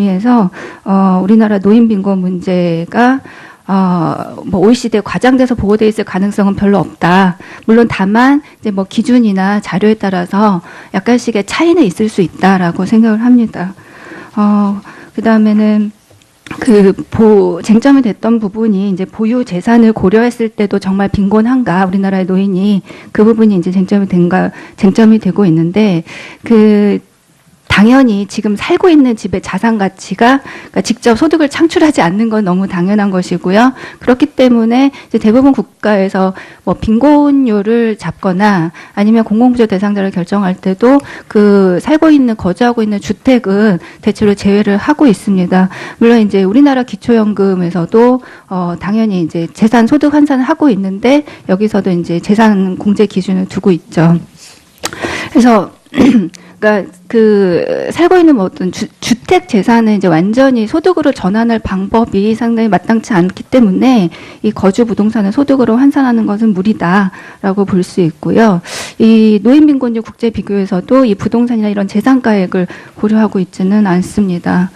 에서 우리나라 노인 빈곤 문제가 뭐 OECD에 과장돼서 보고돼 있을 가능성은 별로 없다. 물론 다만 이제 뭐 기준이나 자료에 따라서 약간씩의 차이는 있을 수 있다라고 생각을 합니다. 그 다음에는 쟁점이 됐던 부분이 이제 보유 재산을 고려했을 때도 정말 빈곤한가 우리나라의 노인이 그 부분이 이제 쟁점이 되고 있는데 당연히 지금 살고 있는 집의 자산 가치가 그러니까 직접 소득을 창출하지 않는 건 너무 당연한 것이고요. 그렇기 때문에 이제 대부분 국가에서 뭐 빈곤율을 잡거나 아니면 공공부조 대상자를 결정할 때도 거주하고 있는 주택은 대체로 제외를 하고 있습니다. 물론 이제 우리나라 기초연금에서도 당연히 이제 재산 소득 환산을 하고 있는데 여기서도 이제 재산 공제 기준을 두고 있죠. 그래서 그러니까 살고 있는 어떤 주택 재산을 이제 완전히 소득으로 전환할 방법이 상당히 마땅치 않기 때문에 이 거주 부동산을 소득으로 환산하는 것은 무리다라고 볼 수 있고요. 이 노인 빈곤율 국제 비교에서도 이 부동산이나 이런 재산가액을 고려하고 있지는 않습니다.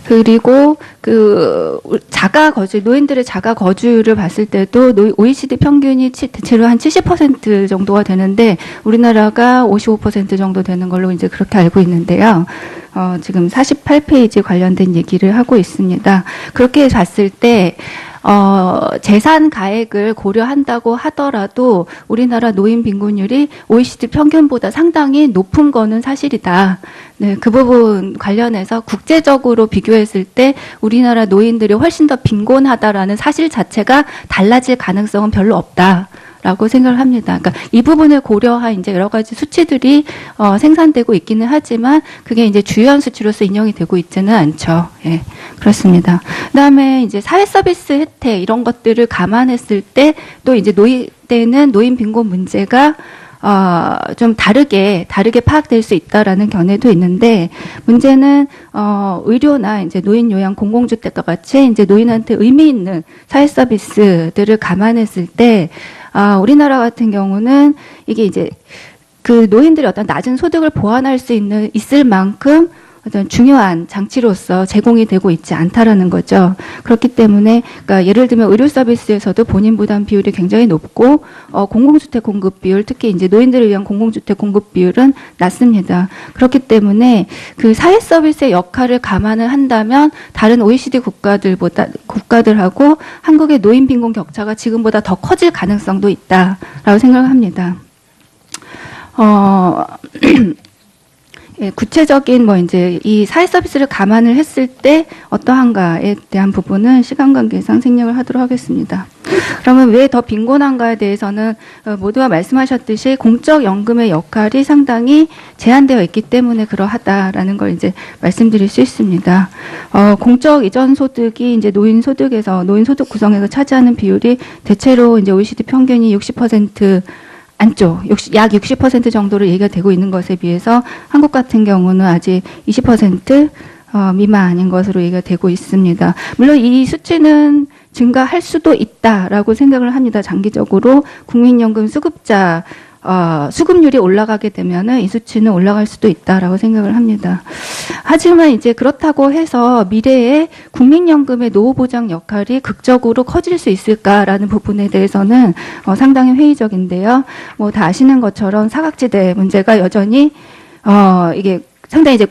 그리고 노인들의 자가 거주율을 봤을 때도 OECD 평균이 대체로 한 70% 정도가 되는데 우리나라가 55% 정도 되는 걸로 이제 그렇게 알고 있는데요. 지금 48페이지 관련된 얘기를 하고 있습니다. 그렇게 봤을 때 재산 가액을 고려한다고 하더라도 우리나라 노인 빈곤율이 OECD 평균보다 상당히 높은 거는 사실이다. 네, 그 부분 관련해서 국제적으로 비교했을 때 우리나라 노인들이 훨씬 더 빈곤하다라는 사실 자체가 달라질 가능성은 별로 없다라고 생각을 합니다. 그러니까 이 부분을 고려한 이제 여러 가지 수치들이 생산되고 있기는 하지만 그게 이제 주요한 수치로서 인용이 되고 있지는 않죠. 예, 그렇습니다. 그다음에 이제 사회 서비스 혜택 이런 것들을 감안했을 때 또 이제 때는 노인 빈곤 문제가 좀 다르게 파악될 수 있다라는 견해도 있는데 문제는 의료나 이제 노인 요양 공공주택과 같이 이제 노인한테 의미 있는 사회 서비스들을 감안했을 때 우리나라 같은 경우는 이게 이제 노인들이 어떤 낮은 소득을 보완할 수 있을 만큼 어떤 중요한 장치로서 제공이 되고 있지 않다라는 거죠. 그렇기 때문에 그러니까 예를 들면 의료 서비스에서도 본인 부담 비율이 굉장히 높고 공공주택 공급 비율, 특히 이제 노인들을 위한 공공주택 공급 비율은 낮습니다. 그렇기 때문에 사회 서비스의 역할을 감안을 한다면 다른 OECD 국가들하고 한국의 노인 빈곤 격차가 지금보다 더 커질 가능성도 있다라고 생각을 합니다. 예, 구체적인 이제 이 사회 서비스를 감안을 했을 때 어떠한가에 대한 부분은 시간 관계상 생략을 하도록 하겠습니다. 그러면 왜 더 빈곤한가에 대해서는 모두가 말씀하셨듯이 공적 연금의 역할이 상당히 제한되어 있기 때문에 그러하다라는 걸 이제 말씀드릴 수 있습니다. 공적 이전 소득이 이제 노인 소득 구성에서 차지하는 비율이 대체로 이제 OECD 평균이 60% 안쪽, 약 60% 정도로 얘기가 되고 있는 것에 비해서 한국 같은 경우는 아직 20% 미만인 것으로 얘기가 되고 있습니다. 물론 이 수치는 증가할 수도 있다라고 생각을 합니다. 장기적으로 국민연금 수급자 수급률이 올라가게 되면은 이 수치는 올라갈 수도 있다라고 생각을 합니다. 하지만 이제 그렇다고 해서 미래에 국민연금의 노후보장 역할이 극적으로 커질 수 있을까라는 부분에 대해서는 상당히 회의적인데요. 다 아시는 것처럼 사각지대 문제가 여전히 이게 상당히 이제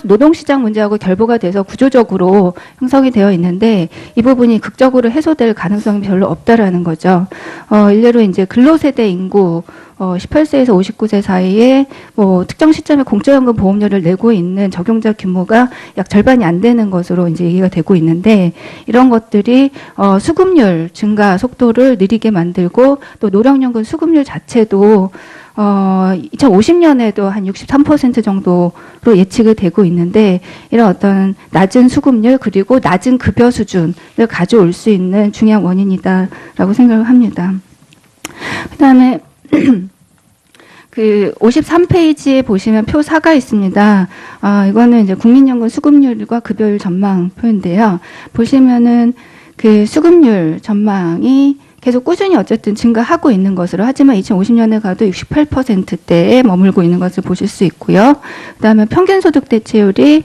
노동시장 문제하고 결부가 돼서 구조적으로 형성이 되어 있는데 이 부분이 극적으로 해소될 가능성이 별로 없다라는 거죠. 일례로 이제 근로세대 인구 18세에서 59세 사이에 특정 시점에 공적연금 보험료를 내고 있는 적용자 규모가 약 절반이 안 되는 것으로 이제 얘기가 되고 있는데 이런 것들이 수급률 증가 속도를 느리게 만들고 또 노령연금 수급률 자체도 2050년에도 한 63% 정도로 예측이 되고 있는데 이런 어떤 낮은 수급률 그리고 낮은 급여 수준을 가져올 수 있는 중요한 원인이다라고 생각을 합니다. 그다음에 53페이지에 보시면 표 4가 있습니다. 이거는 이제 국민연금 수급률과 급여율 전망 표인데요. 보시면은 수급률 전망이 계속 꾸준히 어쨌든 증가하고 있는 것으로, 하지만 2050년에 가도 68%대에 머물고 있는 것을 보실 수 있고요. 그다음에 평균 소득 대체율이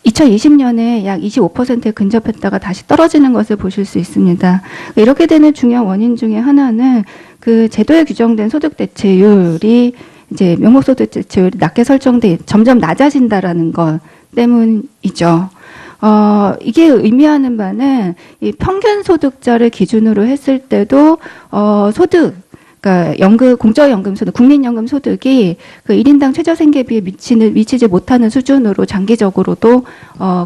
2020년에 약 25%에 근접했다가 다시 떨어지는 것을 보실 수 있습니다. 이렇게 되는 중요한 원인 중에 하나는 그 제도에 규정된 소득 대체율이 이제 명목 소득 대체율이 낮게 설정돼 점점 낮아진다라는 것 때문이죠. 이게 의미하는 바는 이 평균 소득자를 기준으로 했을 때도 그러니까 공적연금 소득, 국민연금 소득이 그 1인당 최저생계비에 미치지 못하는 수준으로 장기적으로도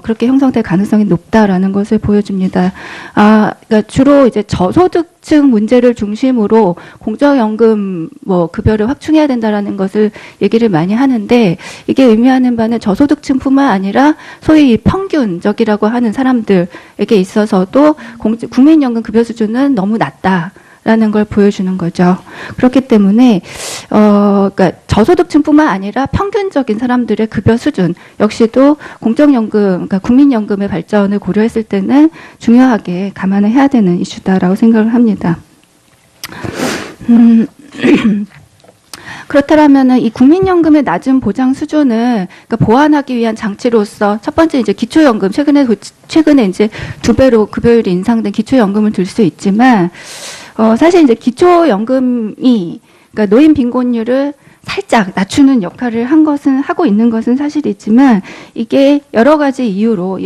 그렇게 형성될 가능성이 높다라는 것을 보여줍니다. 그러니까 주로 이제 저소득층 문제를 중심으로 공적연금 급여를 확충해야 된다라는 것을 얘기를 많이 하는데, 이게 의미하는 바는 저소득층뿐만 아니라 소위 평균적이라고 하는 사람들에게 있어서도 국민연금 급여 수준은 너무 낮다. 라는 걸 보여주는 거죠. 그렇기 때문에 그러니까 저소득층뿐만 아니라 평균적인 사람들의 급여 수준 역시도 공적연금, 그러니까 국민연금의 발전을 고려했을 때는 중요하게 감안을 해야 되는 이슈다라고 생각을 합니다. 그렇다면은 이 국민연금의 낮은 보장 수준을 그러니까 보완하기 위한 장치로서 첫 번째 이제 기초연금, 최근에 이제 2배로 급여율이 인상된 기초연금을 들 수 있지만, 사실 이제 기초연금이 그러니까 노인 빈곤율을 살짝 낮추는 역할을 하고 있는 것은 사실이지만, 이게 여러 가지 이유로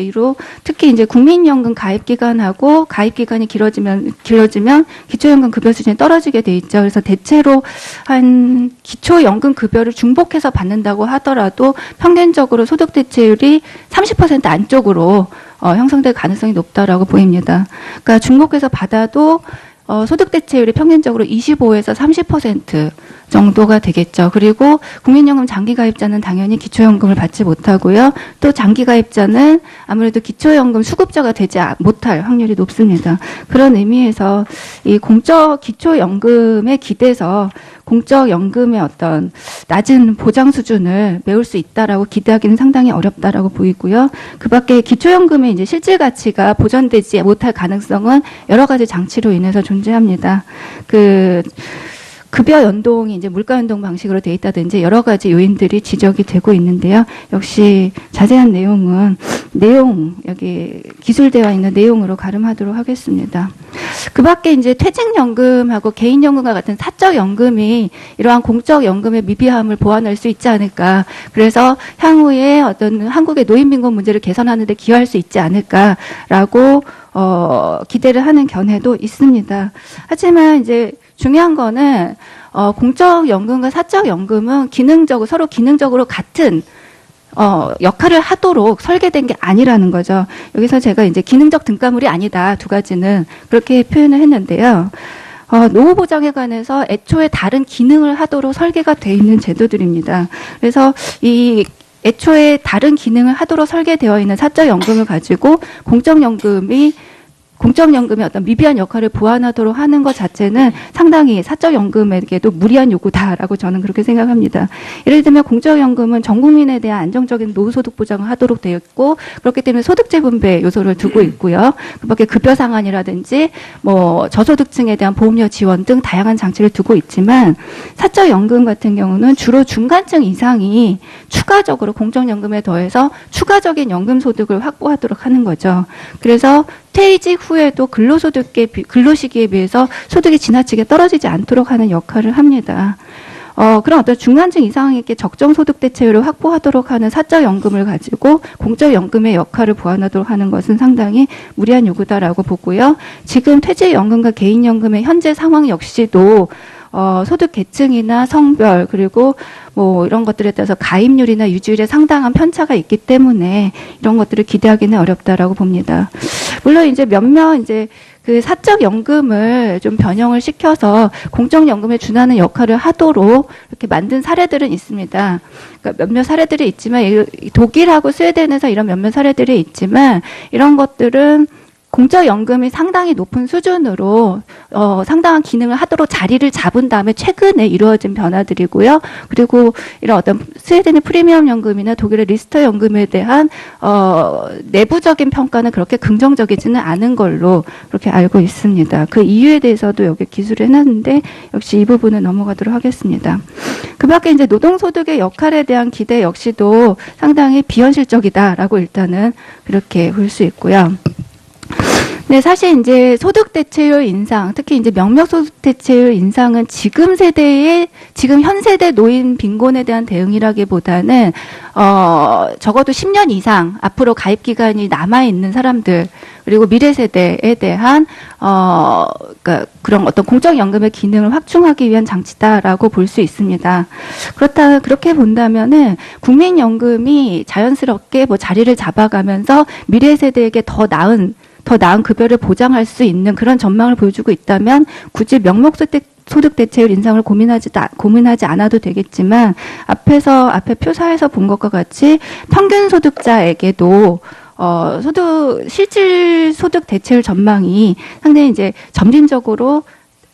특히 이제 국민연금 가입 기간하고 가입 기간이 길어지면 기초연금 급여 수준이 떨어지게 돼 있죠. 그래서 대체로 한 기초연금 급여를 중복해서 받는다고 하더라도 평균적으로 소득 대체율이 30% 안쪽으로 형성될 가능성이 높다라고 보입니다. 그러니까 중복해서 받아도 소득 대체율이 평균적으로 25에서 30% 정도가 되겠죠. 그리고 국민연금 장기 가입자는 당연히 기초연금을 받지 못하고요. 또 장기 가입자는 아무래도 기초연금 수급자가 되지 못할 확률이 높습니다. 그런 의미에서 이 기초연금에 기대서 공적연금의 어떤 낮은 보장 수준을 메울 수 있다라고 기대하기는 상당히 어렵다라고 보이고요. 그 밖에 기초연금의 이제 실질 가치가 보전되지 못할 가능성은 여러 가지 장치로 인해서 존재합니다. 급여 연동이 이제 물가 연동 방식으로 돼 있다든지 여러 가지 요인들이 지적이 되고 있는데요. 역시 자세한 내용은 여기 기술되어 있는 내용으로 가름하도록 하겠습니다. 그 밖에 이제 퇴직연금하고 개인연금과 같은 사적연금이 이러한 공적연금의 미비함을 보완할 수 있지 않을까. 그래서 향후에 어떤 한국의 노인빈곤 문제를 개선하는 데 기여할 수 있지 않을까라고 기대를 하는 견해도 있습니다. 하지만 이제 중요한 거는 공적연금과 사적연금은 서로 기능적으로 같은 역할을 하도록 설계된 게 아니라는 거죠. 여기서 제가 이제 기능적 등가물이 아니다, 두 가지는 그렇게 표현을 했는데요. 노후 보장에 관해서 애초에 다른 기능을 하도록 설계가 돼 있는 제도들입니다. 그래서 이 애초에 다른 기능을 하도록 설계되어 있는 사적연금을 가지고 공적연금의 어떤 미비한 역할을 보완하도록 하는 것 자체는 상당히 사적연금에게도 무리한 요구다라고 저는 그렇게 생각합니다. 예를 들면 공적연금은 전 국민에 대한 안정적인 노후소득 보장을 하도록 되어 있고, 그렇기 때문에 소득재분배 요소를 두고 있고요. 그밖에 급여 상한이라든지 저소득층에 대한 보험료 지원 등 다양한 장치를 두고 있지만, 사적연금 같은 경우는 주로 중간층 이상이 추가적으로 공적연금에 더해서 추가적인 연금소득을 확보하도록 하는 거죠. 그래서 퇴직 후에도 근로시기에 비해서 소득이 지나치게 떨어지지 않도록 하는 역할을 합니다. 그런 어떤 중간층 이상에게 적정 소득 대체율을 확보하도록 하는 사적연금을 가지고 공적연금의 역할을 보완하도록 하는 것은 상당히 무리한 요구다라고 보고요. 지금 퇴직연금과 개인연금의 현재 상황 역시도 소득 계층이나 성별 그리고 이런 것들에 따라서 가입률이나 유지율에 상당한 편차가 있기 때문에 이런 것들을 기대하기는 어렵다라고 봅니다. 물론 이제 몇몇 그 사적연금을 좀 변형을 시켜서 공적연금에 준하는 역할을 하도록 이렇게 만든 사례들은 있습니다. 그러니까 몇몇 사례들이 있지만 독일하고 스웨덴에서 이런 몇몇 사례들이 있지만 이런 것들은 공적연금이 상당히 높은 수준으로 상당한 기능을 하도록 자리를 잡은 다음에 최근에 이루어진 변화들이고요. 그리고 이런 어떤 스웨덴의 프리미엄 연금이나 독일의 리스터 연금에 대한 내부적인 평가는 그렇게 긍정적이지는 않은 걸로 그렇게 알고 있습니다. 그 이유에 대해서도 여기 기술을 해놨는데 역시 이 부분은 넘어가도록 하겠습니다. 그 밖에 이제 노동소득의 역할에 대한 기대 역시도 상당히 비현실적이다라고 일단은 그렇게 볼 수 있고요. 네, 사실 이제 소득 대체율 인상, 특히 이제 명목 소득 대체율 인상은 지금 현 세대 노인 빈곤에 대한 대응이라기보다는 적어도 10년 이상 앞으로 가입 기간이 남아 있는 사람들 그리고 미래 세대에 대한 그러니까 그런 어떤 공적연금의 기능을 확충하기 위한 장치다라고 볼 수 있습니다. 그렇게 본다면은 국민연금이 자연스럽게 뭐 자리를 잡아가면서 미래 세대에게 더 나은 급여를 보장할 수 있는 그런 전망을 보여주고 있다면 굳이 명목소득 대체율 인상을 고민하지 않아도 되겠지만 앞에 표사에서 본 것과 같이 평균 소득자에게도 실질 소득 대체율 전망이 상당히 이제 점진적으로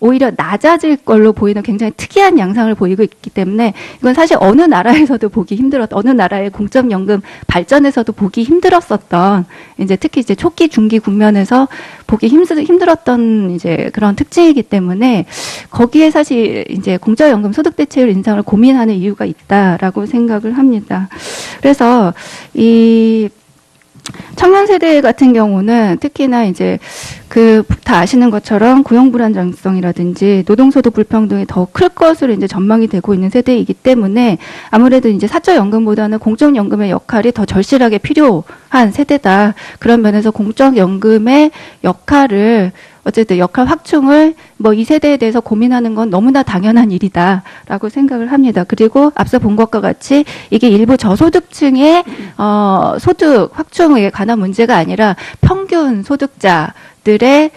오히려 낮아질 걸로 보이는 굉장히 특이한 양상을 보이고 있기 때문에 이건 사실 어느 나라에서도 어느 나라의 공적연금 발전에서도 보기 힘들었었던 이제 특히 이제 초기 중기 국면에서 보기 힘들었던 이제 그런 특징이기 때문에 거기에 사실 이제 공적연금 소득 대체율 인상을 고민하는 이유가 있다라고 생각을 합니다. 그래서 이 청년 세대 같은 경우는 특히나 이제 다 아시는 것처럼 고용 불안정성이라든지 노동소득 불평등이 더 클 것으로 이제 전망이 되고 있는 세대이기 때문에 아무래도 이제 사적연금보다는 공적연금의 역할이 더 절실하게 필요한 세대다. 그런 면에서 공적연금의 역할을 어쨌든 역할 확충을 뭐 이 세대에 대해서 고민하는 건 너무나 당연한 일이다라고 생각을 합니다. 그리고 앞서 본 것과 같이 이게 일부 저소득층의 소득 확충에 관한 문제가 아니라 평균 소득자들에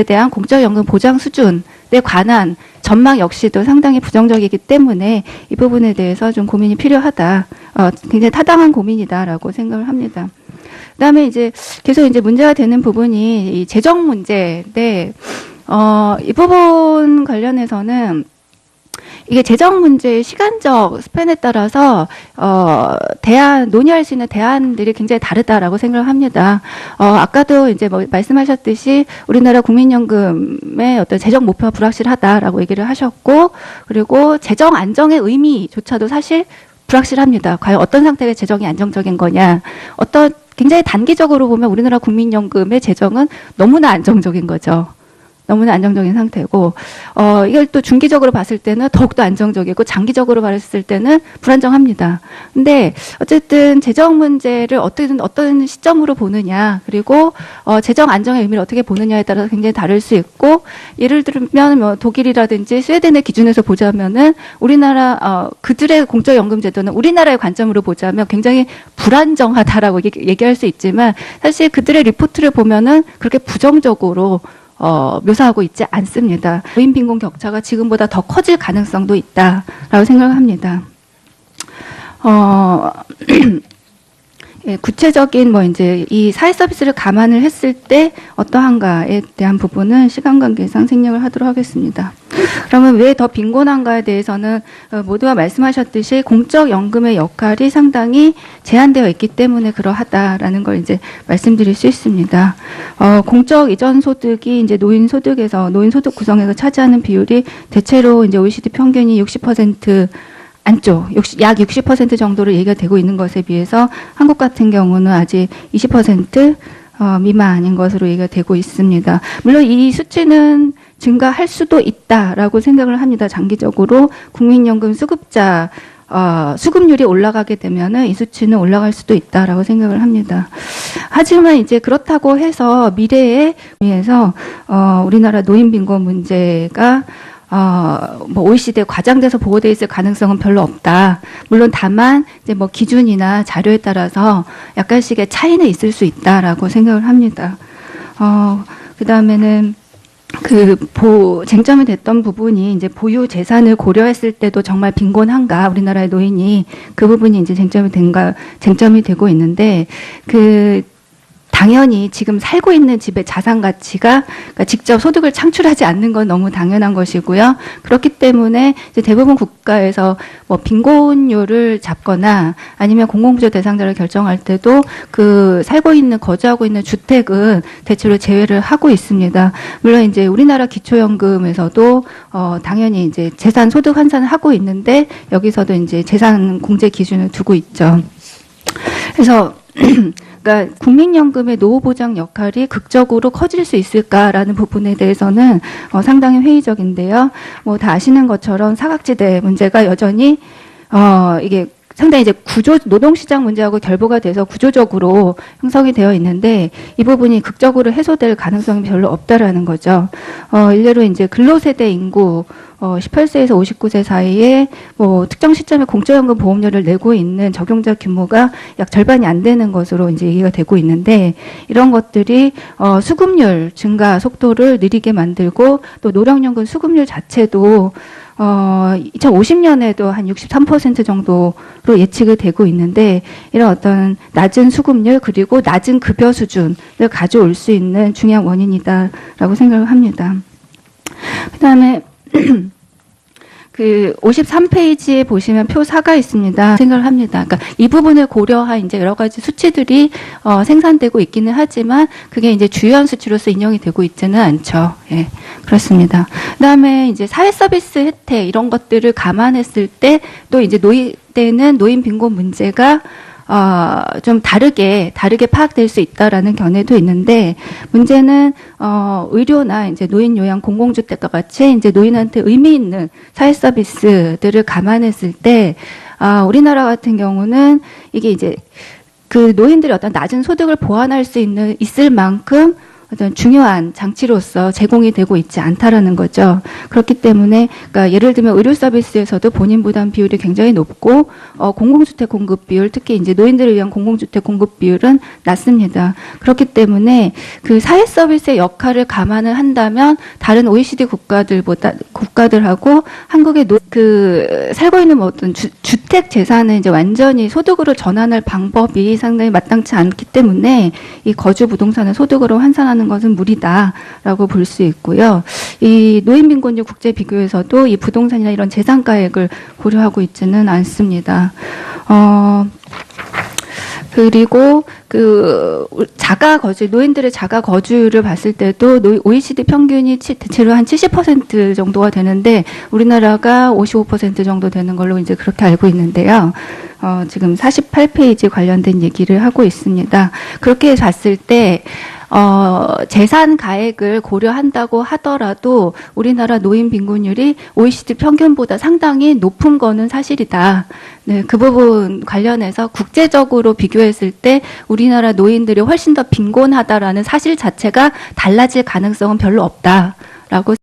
대한 공적연금 보장 수준에 관한 전망 역시도 상당히 부정적이기 때문에 이 부분에 대해서 좀 고민이 필요하다. 굉장히 타당한 고민이다라고 생각을 합니다. 그다음에 이제 계속 이제 문제가 되는 부분이 이 재정 문제인데 이 부분 관련해서는 이게 재정 문제의 시간적 스팬에 따라서 논의할 수 있는 대안들이 굉장히 다르다라고 생각을 합니다. 아까도 이제 뭐 말씀하셨듯이 우리나라 국민연금의 어떤 재정 목표가 불확실하다라고 얘기를 하셨고, 그리고 재정 안정의 의미조차도 사실 불확실합니다. 과연 어떤 상태의 재정이 안정적인 거냐. 굉장히 단기적으로 보면 우리나라 국민연금의 재정은 너무나 안정적인 거죠. 너무나 안정적인 상태고, 이걸 또 중기적으로 봤을 때는 더욱더 안정적이고, 장기적으로 봤을 때는 불안정합니다. 근데, 어쨌든, 재정 문제를 어떤 시점으로 보느냐, 그리고, 재정 안정의 의미를 어떻게 보느냐에 따라서 굉장히 다를 수 있고, 예를 들면, 뭐, 독일이라든지 스웨덴의 기준에서 보자면은, 우리나라, 그들의 공적연금 제도는 우리나라의 관점으로 보자면 굉장히 불안정하다라고 얘기할 수 있지만, 사실 그들의 리포트를 보면은 그렇게 부정적으로, 묘사하고 있지 않습니다. 노인 빈곤 격차가 지금보다 더 커질 가능성도 있다라고 생각을 합니다. 예, 구체적인 뭐 이제 이 사회 서비스를 감안을 했을 때 어떠한가에 대한 부분은 시간 관계상 생략을 하도록 하겠습니다. 그러면 왜 더 빈곤한가에 대해서는 모두가 말씀하셨듯이 공적연금의 역할이 상당히 제한되어 있기 때문에 그러하다라는 걸 이제 말씀드릴 수 있습니다. 공적 이전 소득이 이제 노인 소득 구성액을 차지하는 비율이 대체로 이제 OECD 평균이 60% 안쪽, 약 60% 정도로 얘기가 되고 있는 것에 비해서 한국 같은 경우는 아직 20% 미만인 것으로 얘기가 되고 있습니다. 물론 이 수치는 증가할 수도 있다라고 생각을 합니다. 장기적으로 국민연금 수급률이 올라가게 되면은 이 수치는 올라갈 수도 있다라고 생각을 합니다. 하지만 이제 그렇다고 해서 미래에 우리나라 노인 빈곤 문제가 뭐 OECD에 과장돼서 보고돼 있을 가능성은 별로 없다. 물론 다만 이제 뭐 기준이나 자료에 따라서 약간씩의 차이는 있을 수 있다라고 생각을 합니다. 그 다음에는 쟁점이 됐던 부분이 이제 보유 재산을 고려했을 때도 정말 빈곤한가 우리나라의 노인이 그 부분이 이제 쟁점이 되고 있는데 당연히 지금 살고 있는 집의 자산 가치가 그러니까 직접 소득을 창출하지 않는 건 너무 당연한 것이고요. 그렇기 때문에 이제 대부분 국가에서 뭐 빈곤율을 잡거나 아니면 공공부조 대상자를 결정할 때도 그 살고 있는 거주하고 있는 주택은 대체로 제외를 하고 있습니다. 물론 이제 우리나라 기초연금에서도 당연히 이제 재산 소득 환산을 하고 있는데 여기서도 이제 재산 공제 기준을 두고 있죠. 그래서 그러니까 국민연금의 노후보장 역할이 극적으로 커질 수 있을까라는 부분에 대해서는 상당히 회의적인데요. 뭐 다 아시는 것처럼 사각지대 문제가 여전히 이게 상당히 이제 노동시장 문제하고 결부가 돼서 구조적으로 형성이 되어 있는데 이 부분이 극적으로 해소될 가능성이 별로 없다라는 거죠. 일례로 이제 근로세대 인구 18세에서 59세 사이에 뭐 특정 시점에 공적연금 보험료를 내고 있는 적용자 규모가 약 절반이 안 되는 것으로 이제 얘기가 되고 있는데 이런 것들이 수급률 증가 속도를 느리게 만들고 또 노령연금 수급률 자체도 2050년에도 한 63% 정도로 예측이 되고 있는데 이런 어떤 낮은 수급률 그리고 낮은 급여 수준을 가져올 수 있는 중요한 원인이다라고 생각을 합니다. 그다음에 그 53페이지에 보시면 표 4가 있습니다. 생각을 합니다. 그러니까 이 부분을 고려한 이제 여러 가지 수치들이 생산되고 있기는 하지만 그게 이제 주요한 수치로서 인용이 되고 있지는 않죠. 예, 그렇습니다. 그다음에 이제 사회 서비스 혜택 이런 것들을 감안했을 때 또 이제 때는 노인 빈곤 문제가 좀 다르게 파악될 수 있다라는 견해도 있는데 문제는 의료나 이제 노인 요양 공공주택과 같이 이제 노인한테 의미 있는 사회 서비스들을 감안했을 때 우리나라 같은 경우는 이게 이제 그 노인들이 어떤 낮은 소득을 보완할 수 있을 만큼 어떤 중요한 장치로서 제공이 되고 있지 않다라는 거죠. 그렇기 때문에 그러니까 예를 들면 의료 서비스에서도 본인 부담 비율이 굉장히 높고 공공주택 공급 비율 특히 이제 노인들을 위한 공공주택 공급 비율은 낮습니다. 그렇기 때문에 그 사회 서비스의 역할을 감안을 한다면 다른 OECD 국가들하고 한국의 살고 있는 어떤 주택 재산을 이제 완전히 소득으로 전환할 방법이 상당히 마땅치 않기 때문에 이 거주 부동산을 소득으로 환산하는 것은 무리다라고 볼 수 있고요. 이 노인 빈곤율 국제 비교에서도 이 부동산이나 이런 재산가액을 고려하고 있지는 않습니다. 그리고 노인들의 자가 거주율을 봤을 때도 OECD 평균이 대체로 한 70% 정도가 되는데 우리나라가 55% 정도 되는 걸로 이제 그렇게 알고 있는데요. 지금 48페이지 관련된 얘기를 하고 있습니다. 그렇게 봤을 때 재산 가액을 고려한다고 하더라도 우리나라 노인 빈곤율이 OECD 평균보다 상당히 높은 거는 사실이다. 네, 그 부분 관련해서 국제적으로 비교했을 때 우리나라 노인들이 훨씬 더 빈곤하다라는 사실 자체가 달라질 가능성은 별로 없다라고